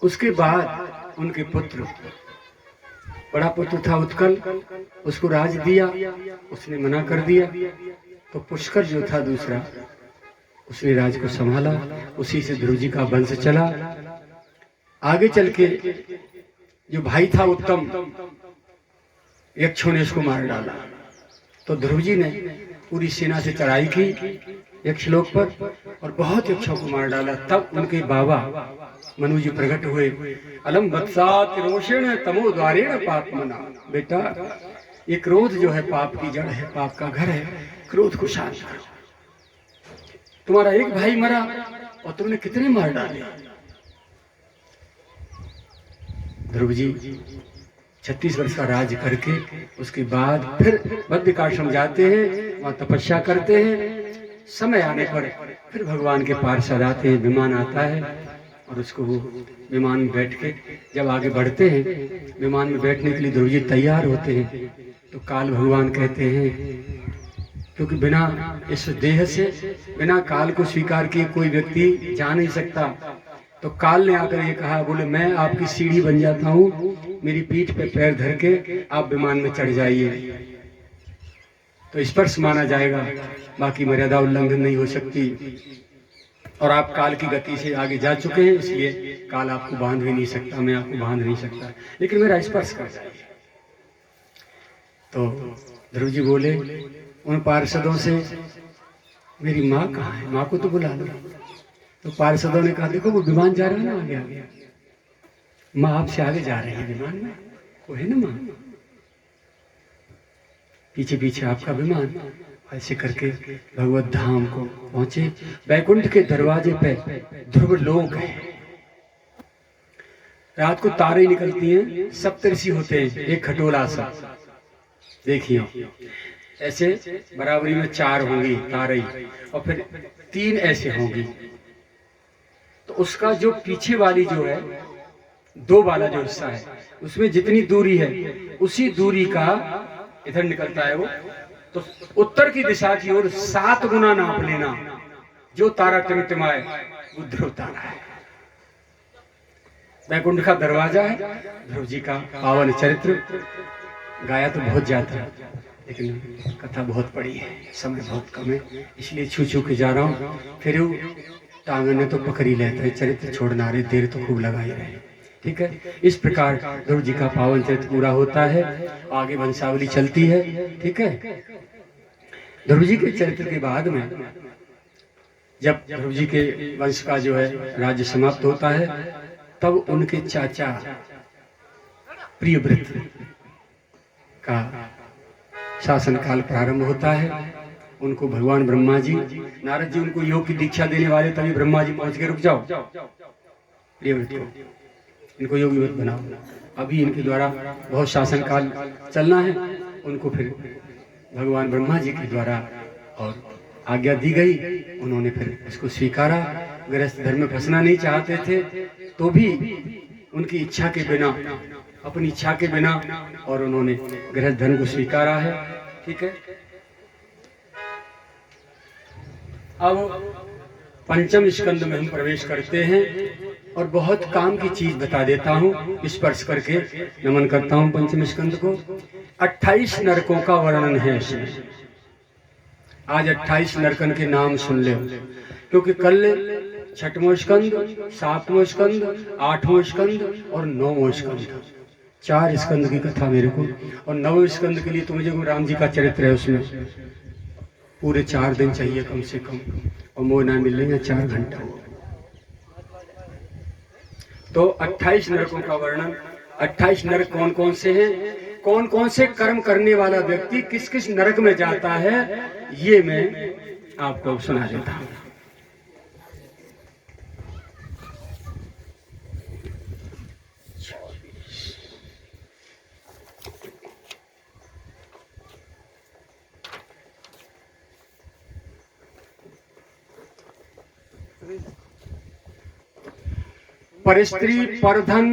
उसके बाद उनके पुत्र, बड़ा पुत्र था उत्कल, उसको राज दिया, उसने मना कर दिया। तो पुष्कर जो था दूसरा, उसने राज को संभाला, उसी से ध्रुव जी का वंश चला। आगे चल के जो भाई था उत्तम, यक्षों ने उसको मार डाला। तो ध्रुव जी ने पूरी सेना से चढ़ाई की यक्षलोक पर और बहुत यक्षों को मार डाला। तब उनके बाबा मनु जी प्रकट हुए। अलम वत्सात रोषेण तमो द्वारेण पापमना। बेटा, ये क्रोध जो है पाप की जड़ है, पाप का घर है, क्रोध को शांत करो। तुम्हारा एक भाई मरा और तुमने कितने मार डाले। ध्रुव जी 36 वर्ष का राज करके उसके बाद फिर बद्रिकाश्रम जाते हैं, वहां तपस्या करते हैं। समय आने पर फिर भगवान के पार्षद आते हैं, विमान आता है और उसको वो विमान में बैठ के जब आगे बढ़ते हैं, विमान में बैठने के लिए ध्रुव जी तैयार होते हैं। तो काल भगवान कहते हैं, क्योंकि बिना इस देह से, बिना काल को स्वीकार किए कोई व्यक्ति जा नहीं सकता। तो काल ने आकर ये कहा, बोले मैं आपकी सीढ़ी बन जाता हूँ, मेरी पीठ पे पैर धर के आप विमान में चढ़ जाइए, तो स्पर्श माना जाएगा, बाकी मर्यादा उल्लंघन नहीं हो सकती। और आप काल की गति से आगे जा चुके हैं, इसलिए काल आपको बांध भी नहीं सकता, मैं आपको बांध नहीं सकता, लेकिन मेरा स्पर्श कर जाइए। तो ध्रुव जी बोले उन पार्षदों से, मेरी माँ कहाँ है, माँ को तो बुला लो। तो पार्षदों ने कहा, देखो वो विमान जा रहा है ना आगे आगे, माँ आपसे आगे जा रही है विमान में, वो है ना माँ, पीछे पीछे आपका विमान। ऐसे करके भगवत धाम को पहुंचे। वैकुंठ के दरवाजे पे ध्रुव लोक है। रात को तारे निकलती हैं, सप्तऋषि होते हैं, एक खटोला सा, देखिए ऐसे बराबरी में 4 होंगी तारे, और फिर 3 ऐसे होंगी। तो उसका जो पीछे वाली जो है, 2 वाला जो हिस्सा है, उसमें जितनी दूरी है उसी दूरी का इधर निकलता है वो। तो उत्तर की दिशा की ओर 7 गुना नाप लेना, जो तारा टिमटिमाए वो ध्रुव तारा है। वैकुंठ का दरवाजा है। ध्रुव जी का पावन चरित्र गाया तो बहुत जाता है, लेकिन कथा बहुत बड़ी है, समय बहुत कम है, इसलिए छू छू के जा रहा हूँ। फिर टांगन ने तो पकड़ ही लेता है, चरित्र छोड़ना रे, देर तो खूब लगा ही रहे। ठीक है, इस प्रकार ध्रुव जी का पावन चरित्र पूरा होता है, आगे वंशावली चलती है। ठीक है, ध्रुव जी के चरित्र के बाद में जब ध्रुव जी के वंश का जो है राज्य समाप्त होता है, तब उनके चाचा प्रियव्रत का शासन काल प्रारंभ होता है। उनको भगवान ब्रह्मा जी, नारद जी उनको योग की दीक्षा देने वाले, तभी ब्रह्मा जी पहुंच के रुक जाओ प्रियव्रत को, इनको योगी मत बनाओ, अभी इनके द्वारा बहुत शासन काल चलना है। उनको फिर भगवान ब्रह्मा जी के द्वारा और आज्ञा दी गई, उन्होंने फिर इसको स्वीकारा। गृहस्थ धर्म में फंसना नहीं चाहते थे, तो भी उनकी इच्छा के बिना, अपनी इच्छा के बिना, और उन्होंने गृहस्थ धर्म को स्वीकारा है। ठीक है, अब पंचम स्कंद में हम प्रवेश करते हैं और बहुत काम की चीज बता देता हूँ, स्पर्श करके नमन करता हूँ पंचम स्कंद को। 28 नरकों का वर्णन है इसमें। आज 28 नरकन के नाम सुन ले, क्योंकि कल 6वां स्कंद, 7वां स्कंद, 8वां स्कंद और 9वां स्कंद, 4 स्कंद की कथा मेरे को। और 9वें स्कंद के लिए तो मुझे राम जी का चरित्र है, उसमें पूरे 4 दिन चाहिए कम से कम, और मोह ना मिलेंगे 4 घंटा। तो 28 नरकों का वर्णन। 28 नरक कौन कौन से हैं, कौन कौन से कर्म करने वाला व्यक्ति किस किस नरक में जाता है, ये मैं आपको सुना देता हूं। पर स्त्री, पर धन,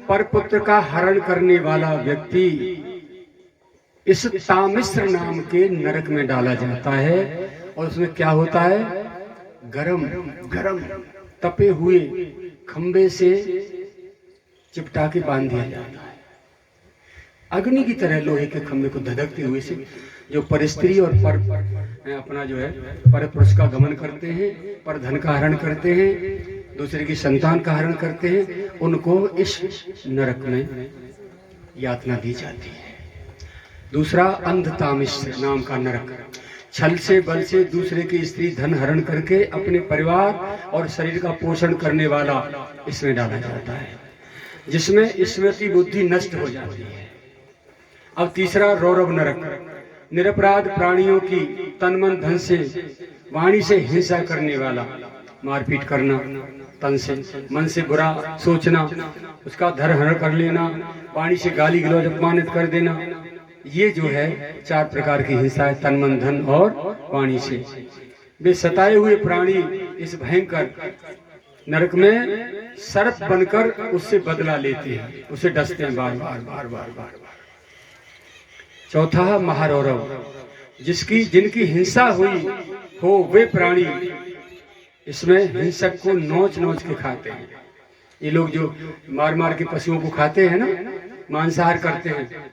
पर पुत्र का हरण करने वाला व्यक्ति इस तामिश्र नाम के नरक में डाला जाता है। और उसमें क्या होता है, गरम गरम तपे हुए खंबे से चिपटा के बांध दिया जाता है। अग्नि की तरह लोहे के खंभे को धधकते हुए से जो पर स्त्री और पर अपना जो है पर पुरुष का गमन करते हैं, पर धन का हरण करते हैं, दूसरे की संतान का हरण करते हैं, उनको इस नरक में यातना दी जाती है। दूसरा अंधतामिश्र नाम का नरक, छल से बल से दूसरे की स्त्री धन हरण करके अपने परिवार और शरीर का पोषण करने वाला इसमें डाला जाता है, जिसमें स्मृति बुद्धि नष्ट हो जाती है। अब तीसरा रौरव नरक, निरपराध प्राणियों की तन मन धन से वाणी से हिंसा करने वाला, मारपीट करना, तन से मन से बुरा सोचना, उसका धन हरण कर लेना, वाणी से गाली गलौज अपमानित कर देना, ये जो है 4 प्रकार की हिंसा है, तन मन धन और वाणी से। वे सताए हुए प्राणी इस भयंकर नरक में सर्प बनकर उससे बदला लेते हैं, उसे डसते हैं बार बार बार बार बार बार। चौथा महारौरव, जिनकी हिंसा हुई हो वे प्राणी इसमें हिंसक को नोच नोच के खाते हैं। ये लोग जो मार मार के पशुओं को खाते हैं ना, मांसाहार करते हैं,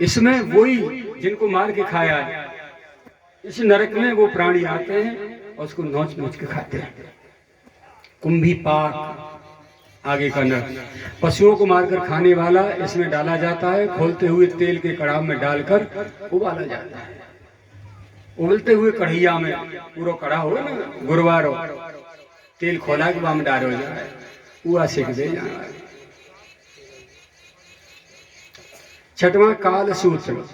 इसमें वही जिनको मार के खाया है, इस नरक में वो प्राणी आते हैं और उसको नोच नोच के खाते हैं। कुंभी पाक आगे का नरक, पशुओं को मारकर खाने वाला इसमें डाला जाता है। खोलते हुए तेल के कड़ाह में डालकर उबाला जाता है। उबलते हुए कढ़ैया में पूरा कड़ा हो ना, गुरुवार हो, तेल खोला के बाम डाल हो जाए, हुआ सेक दे जाए। छठवां काल सूत्र,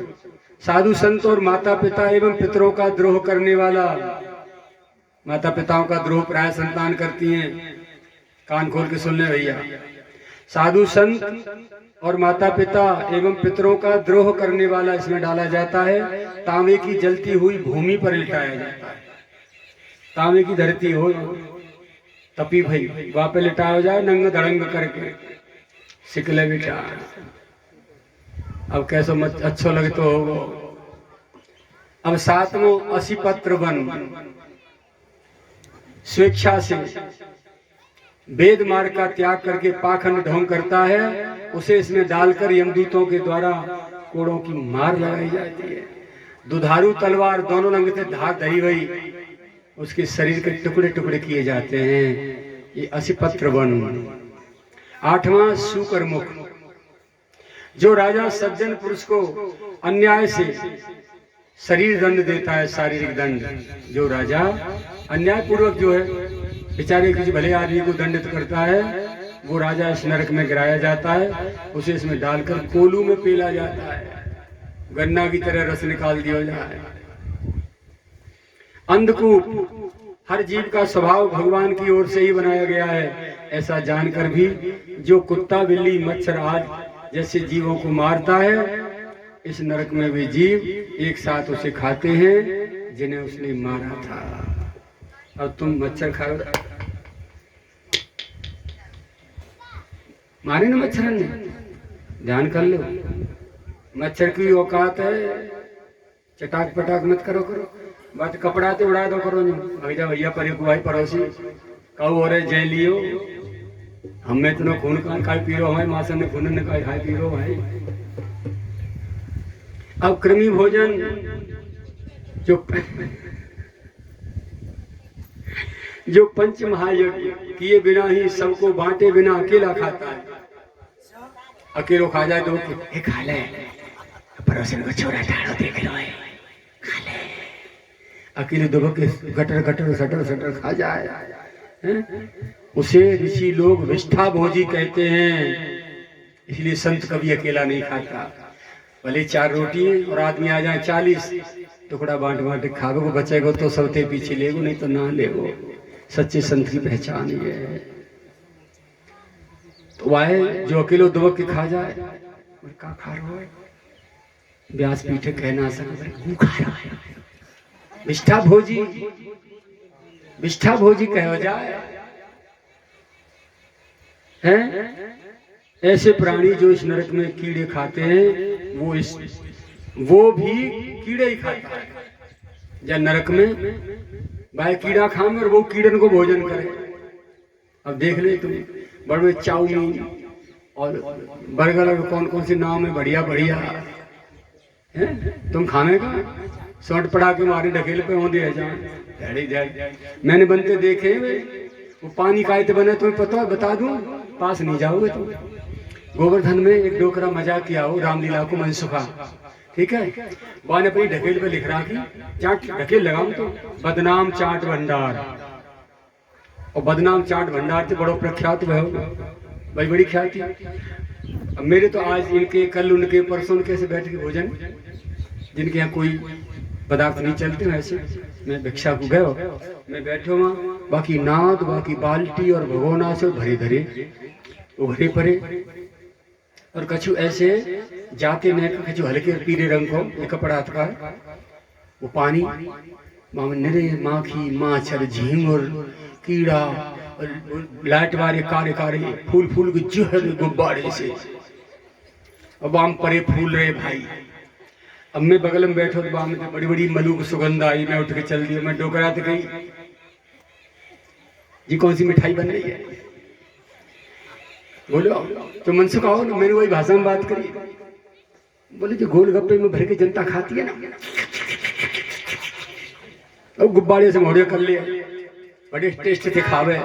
साधु संत और माता पिता एवं पितरों का द्रोह करने वाला। माता पिताओं का द्रोह प्राय संतान करती हैं, कान खोल के सुन ले भैया। साधु संत और माता पिता एवं पितरों का द्रोह करने वाला इसमें डाला जाता है। तांबे की जलती हुई भूमि पर लिटाया जाता है। तांबे की धरती हो, तपी भाई वहां पे लिटाया हो जाए, नंग धड़ंग करके सिकले बेटा। अब कैसो मत अच्छो लगे तो हो। अब 7वां असिपत्र वन, स्वेच्छा से वेद मार्ग का त्याग करके पाखंड ढोंग करता है, उसे इसमें डालकर यमदूतों के द्वारा कोड़ों की मार लगाई जाती है। दुधारू तलवार दोनों रंग से धार धरी हुई उसके शरीर के टुकड़े टुकड़े किए जाते हैं। ये असिपत्र वन। 8वां सूकर मुख, जो राजा सज्जन पुरुष को अन्याय से शरीर दंड देता है, शारीरिक दंड, जो राजा अन्याय पूर्वक जो है बेचारे किसी भले आदमी को दंडित करता है, वो राजा इस नरक में गिराया जाता है। उसे इसमें डालकर कोलू में पेला जाता है, गन्ना की तरह रस निकाल दिया जाए। अंधकूप, हर जीव का स्वभाव भगवान की ओर से ही बनाया गया है, ऐसा जानकर भी जो कुत्ता बिल्ली मच्छर आदि जैसे जीवों को मारता है, इस नरक में वे जीव एक साथ उसे खाते हैं जिन्हें उसने मारा था। अब तुम मच्छर खाओ, मारे ना मच्छर ने, ध्यान कर लो। मच्छर की औकात है, चटाक पटाक मत करो बात, कपड़ा तो उड़ा दो करो नहीं। भैया पर भाई पड़ोसी कहो हो रहे जय लियो, हमें तो खून कान खाए पी रो है, मासन ने खून ने खाए पी रो है। अब कृमि भोजन जो पंच महायज्ञ किए बिना ही सबको बांटे बिना अकेला खाता है। अकेलो खा जाए तो खा ले, पड़ोसन को छोड़ा ठाड़ो देख लो है, खा ले। अकेले दबक के गटर गटर सटर सटर खा जाए, उसे ऋषि लोग विष्ठा भोजी कहते हैं। इसलिए संत कभी अकेला नहीं खाता। भले 4 रोटी और आदमी आ जाए 40 टुकड़ा बांट बांट खागो को बचेगो तो सबते पीछे लेगो, नहीं तो ना लेगो। सच्चे संत की पहचान ये है। तो वह जो अकेलो दुबक के खा जाए, का खा रहा है, व्यास पीठे कहना सकता खा रहा है। विष्ठा भोजी कहो जाए हैं। ऐसे प्राणी जो इस नरक में कीड़े खाते हैं, वो भी कीड़े ही खाते हैं। जब नरक में भाई कीड़ा खाम और वो कीड़न को भोजन करे। अब देख ले तुम, बड़े चाउमीन और बर्गर में कौन कौन से नाम है बढ़िया बढ़िया है, तुम खाने का सौंट पड़ा के मारे ढकेल पे हो दिया जाए। मैंने बनते देखे वो पानी कायते बने, तुम्हें पता है, बता दूं, पास नहीं जाओगे तुम। गोवर्धन में एक डोकरा मजाक किया हो रामलीला को मनसुखा, ठीक है, वहां ने अपनी ढकेल पे लिख रहा कि चाट ढकेल लगाऊं तो बदनाम चाट भंडार, और बदनाम चाट भंडार से बड़ो प्रख्यात हुआ भाई, बड़ी ख्याति। अब मेरे तो आज इनके कल उनके परसों कैसे बैठ के भोजन, जिनके यहाँ कोई पदार्थ नहीं चलते वैसे, मैं भिक्षा को गयो, मैं बैठो वहाँ, बाकी नाद बाकी बाल्टी और भगोना से भरे धरे उघरे पड़े, और कछु ऐसे जाते में कछु हल्के पीले रंग को ये कपड़ा था वो पानी माँ निरे माखी माछर झींगुर कीड़ा और लाइट वाले कारे कारे फूल फूल के जहर गुब्बारे से, अब आम परे फूल रहे भाई। अब मैं बगल में बैठो तो बाम में बड़ी बड़ी मलू की सुगंध आई, मैं उठ के चल दिया, मैं डोकरा तो गई जी कौन सी मिठाई बन रही है, बोलो तो मनसुख आओ ना, मैंने वही भाषा में बात करी, बोले जो गोलगप्पे में भर के जनता खाती है ना, अब गुब्बारे से मोड़े कर लिया, बड़े टेस्ट से खावे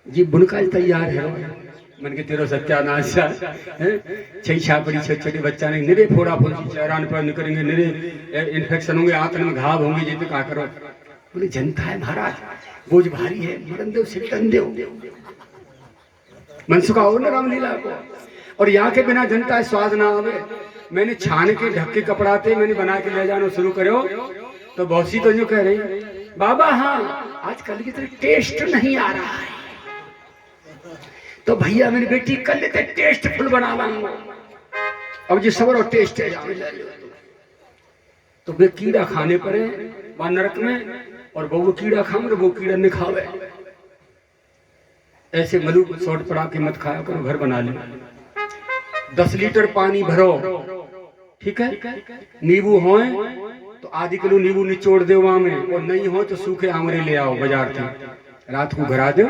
जी, बुनका तैयार है मन के तेरो सत्यानाश है, छई छापड़ी छोटे छोटे बच्चा ने निरे फोड़ा फोड़ी चेहरान पर निकलेंगे, निरे इन्फेक्शन होंगे, आंतन में घाव होंगे, जी तो क्या करो, बोले जनता है महाराज, बोझ भारी है, मरन दो सिटन दो, मनसुखा हो ना रामलीला को। और यहाँ के बिना जनता है स्वाद ना आवे, मैंने छान के ढक के कपड़ा थे, मैंने बना के ले जाना शुरू करो, तो बहुत सी तो जो कह रही बाबा हाँ आजकल की तरह टेस्ट नहीं आ रहा है, तो भैया मेरी बेटी कर लेते टेस्टफुल बना लाऊंगा, अब जी सबर और टेस्ट है तो वे कीड़ा खाने पड़े वहां नरक में, और वो कीड़ा खाओ वो कीड़ा नहीं खावे, ऐसे मलू शॉर्ट पड़ा के मत खाया करो, घर बना ले। 10 लीटर पानी भरो, ठीक है, नींबू हो तो आधी किलो नींबू निचोड़ दो वहां में, और नहीं हो तो सूखे आमरे ले आओ बाजार से, रात को घरा दो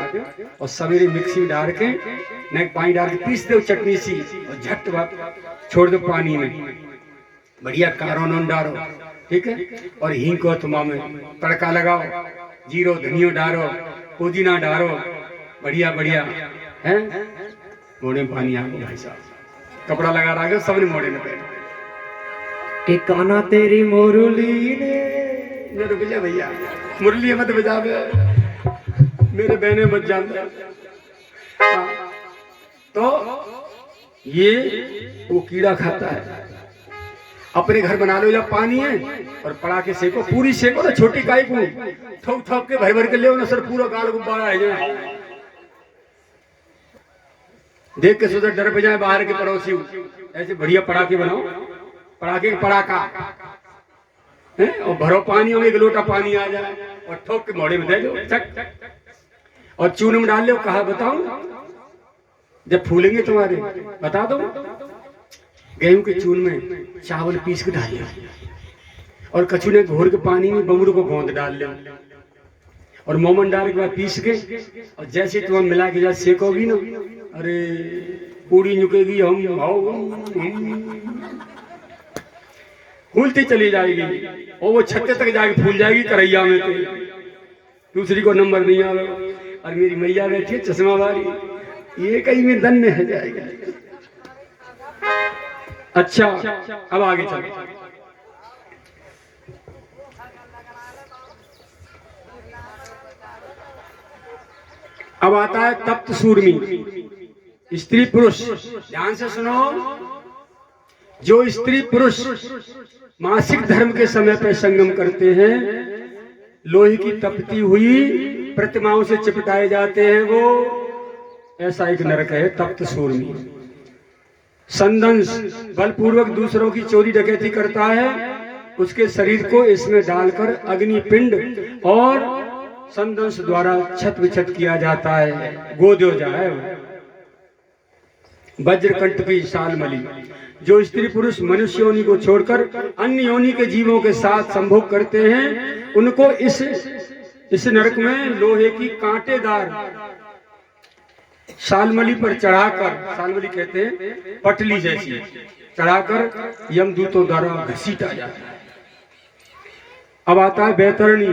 और सवेरे मिक्सी में डाल के नहीं पानी डाल के पीस दो चटनी सी, और झट छोड़ दो पानी में, बढ़िया कारोन डालो, ठीक है, और हींग को तुमा में तड़का लगाओ, जीरो धनिया डालो, पुदीना डालो, बढ़िया बढ़िया है, मोड़े पानी आ गया भाई साहब, कपड़ा लगा रहा सबने मोड़े में पहने के काना तेरी मुरली ने, रुक जा भैया, मुरली मत बजा मेरे बहने मत जानते। तो ये वो कीड़ा खाता है, अपने घर बना लो, या पानी है और पड़ा के सेको, पूरी सेको ना, छोटी काई को ठोक ठोक के भर भर के ले ना सर, पूरा गाल गुब्बारा है जाए, देख के सोचा डर पे जाए बाहर के पड़ोसी, ऐसे बढ़िया पड़ाके बनाओ, पड़ाके पड़ाका है, और भरो पानी में, एक लोटा पानी आ जाए और ठोक के मोड़े में दे दो चक, और चून में डाल लो, कहा बताओ जब फूलेंगे तुम्हारे बता दो, गेहूं के चून में चावल पीस के डाल लो, और कछु ने घोर के पानी में बमरू को गोंद डाल लो, और मोमन डाल के बाद पीस के, और जैसे तुम मिला के जैसे सेकोगी ना, अरे पूरी झुकेगी, हम फूलती चली जाएगी, और वो छत्ते तक जाके फूल जाएगी करैया में, तो दूसरी को नंबर नहीं आवे, और मेरी मैया बैठी है चश्मा वाली, ये कहीं में धन्य है जाएगी। अच्छा अब आगे चलो, अब आता है तप्त सूर्मी, स्त्री पुरुष, ध्यान से सुनो, जो स्त्री पुरुष मासिक धर्म के समय पर संगम करते हैं, लोहे की तपती हुई प्रतिमाओं से चिपटाए जाते हैं, वो ऐसा एक नरक है तप्त सूर्मी। संदंश बलपूर्वक दूसरों की चोरी डकैती करता है, उसके शरीर को इसमें डालकर अग्नि पिंड और संदंश द्वारा छत विछत किया जाता है, गोद्यो जाए। वज्रकंठ की शालमली, जो स्त्री पुरुष मनुष्य योनि को छोड़कर अन्य योनि के जीवों के साथ संभोग करते हैं, उनको इस नरक में लोहे की कांटेदार शालमली पर चढ़ाकर, शालमली कहते हैं पटली जैसी, चढ़ाकर यमदूतों द्वारा घसीटा जाता है। अब आता है बैतरणी।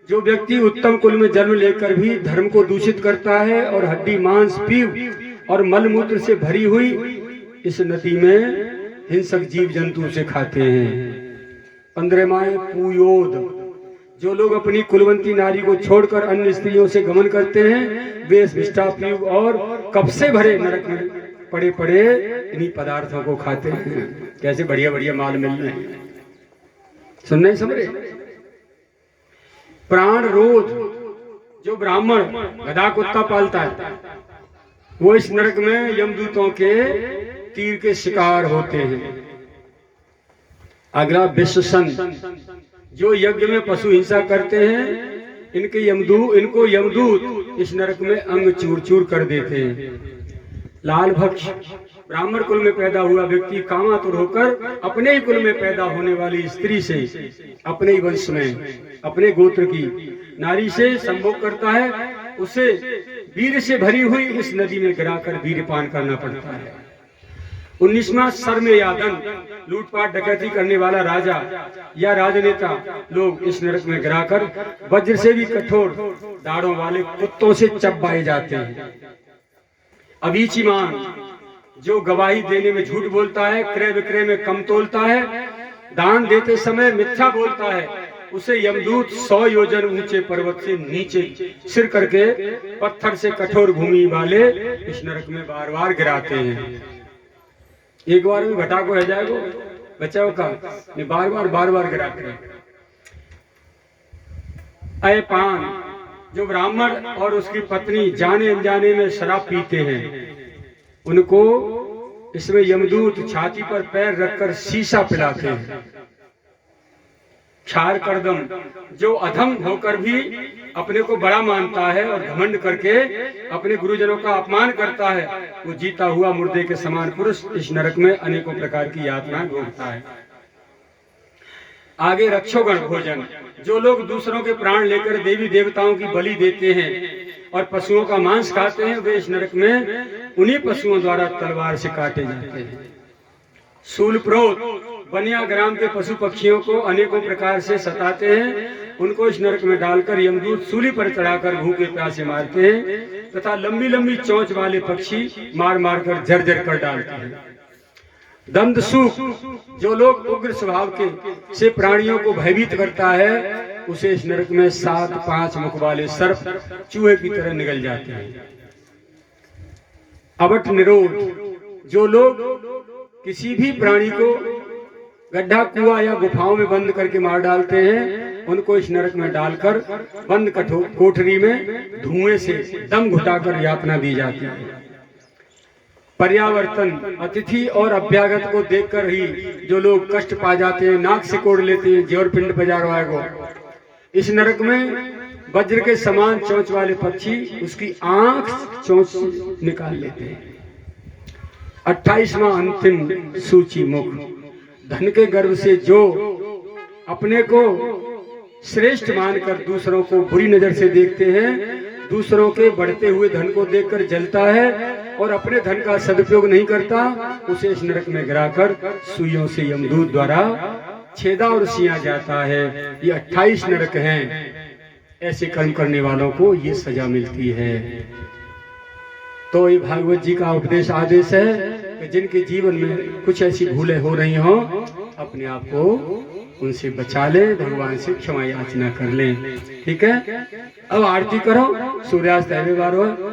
जो व्यक्ति उत्तम कुल में जन्म लेकर भी धर्म को दूषित करता है और हड्डी मांस पीव और मलमूत्र से भरी हुई इस नदी में हिंसक जीव जंतु से खाते हैं। 15वां पुयोद। जो लोग अपनी कुलवंती नारी को छोड़कर अन्य स्त्रियों से गमन करते हैं वे इस विष्ठा पीव और कब से भरे नरक में पड़े पड़े इन्हीं पदार्थों को खाते हैं। कैसे बढ़िया बढ़िया माल मिल रहे हैं, सुन नहीं समझ रहे। प्राण रोध। जो ब्राह्मण गधा कुत्ता पालता है वो इस नरक में यमदूतों के तीर के शिकार होते हैं। अगला विश्वसन। जो यज्ञ में पशु हिंसा करते हैं इनको यमदूत इस नरक में अंग चूर चूर कर देते हैं। लाल भक्ष। ब्राह्मण कुल में पैदा हुआ व्यक्ति कामातुर होकर अपने ही कुल में पैदा होने वाली स्त्री से, अपने ही वंश में अपने गोत्र की नारी से संभोग करता है, उसे वीर से भरी हुई इस नदी में गिराकर वीरपान करना पड़ता है। 19वां सर्मयादन। लूटपाट डकैती करने वाला राजा या राजनेता लोग इस नरक में गिराकर वज्र से भी कठोर दाढ़ों वाले कुत्तों से चबाए जाते हैं। अवीचिमान। जो गवाही देने में झूठ बोलता है, क्रय विक्रय में कम तोलता है, दान देते समय मिथ्या बोलता है, उसे यमदूत 100 योजन ऊंचे पर्वत से नीचे सिर करके पत्थर से कठोर भूमि वाले इस नरक में बार बार गिराते हैं। एक बार में घटा को रह जाएगा बचाओ का, बार बार गिराते हैं। अयपान। जो ब्राह्मण और उसकी पत्नी जाने अनजाने में शराब पीते हैं उनको इसमें यमदूत छाती पर पैर रखकर शीशा पिलाते हैं। क्षार कर्दम। जो अधम होकर भी अपने को बड़ा मानता है और घमंड करके अपने गुरुजनों का अपमान करता है वो जीता हुआ मुर्दे के समान पुरुष इस नरक में अनेकों प्रकार की यातनाएं भोगता है। आगे रक्षोगण भोजन। जो लोग दूसरों के प्राण लेकर देवी देवताओं की बलि देते हैं और पशुओं का मांस खाते हैं वे इस नरक में उन्हीं पशुओं द्वारा तलवार से काटे जाते हैं। शूलप्रोत। बनिया ग्राम के पशु पक्षियों को अनेकों प्रकार से सताते हैं, उनको इस नरक में डालकर यमदूत सूली पर चढ़ाकर भूखे प्यासे मारते हैं तथा लंबी लंबी चोंच वाले पक्षी मार मार कर झरझर कर डालते हैं। दंतसूख। जो लोग उग्र स्वभाव के से प्राणियों को भयभीत करता है उसे इस नरक में 7 5 मुख वाले सर्प चूहे की तरह निगल जाते हैं। अवट निरोध। जो लोग किसी भी प्राणी को गड्ढा कुआं या गुफाओं में बंद करके मार डालते हैं उनको इस नरक में डालकर बंद कोठरी में धुएं से दम घुटाकर यातना दी जाती है। पर्यावर्तन। अतिथि और अभ्यागत को देखकर ही जो लोग कष्ट पा जाते हैं, नाक से कोड़ लेते हैं, जेवर पिंड बजारवाए को, इस नरक में वज्र के समान चोंच वाले पक्षी उसकी आंख चोंच निकाल लेते हैं। 28वां अंतिम सूची मुख। धन के गर्व से जो अपने को श्रेष्ठ मानकर दूसरों को बुरी नजर से देखते हैं, दूसरों के बढ़ते हुए धन को देखकर जलता है और अपने धन का सदुपयोग नहीं करता, उसे इस नरक में गिराकर सुइयों से यमदूत द्वारा छेदा और सिया जाता है। ये 28 नरक हैं। ऐसे कर्म करने वालों को ये सजा मिलती है। तो ये भागवत जी का उपदेश आदेश है कि जिनके जीवन में कुछ ऐसी भूलें हो रही हों अपने आप को उनसे बचा ले, भगवान से क्षमा याचना कर लें। ठीक है, अब आरती करो, सूर्यास्त है 12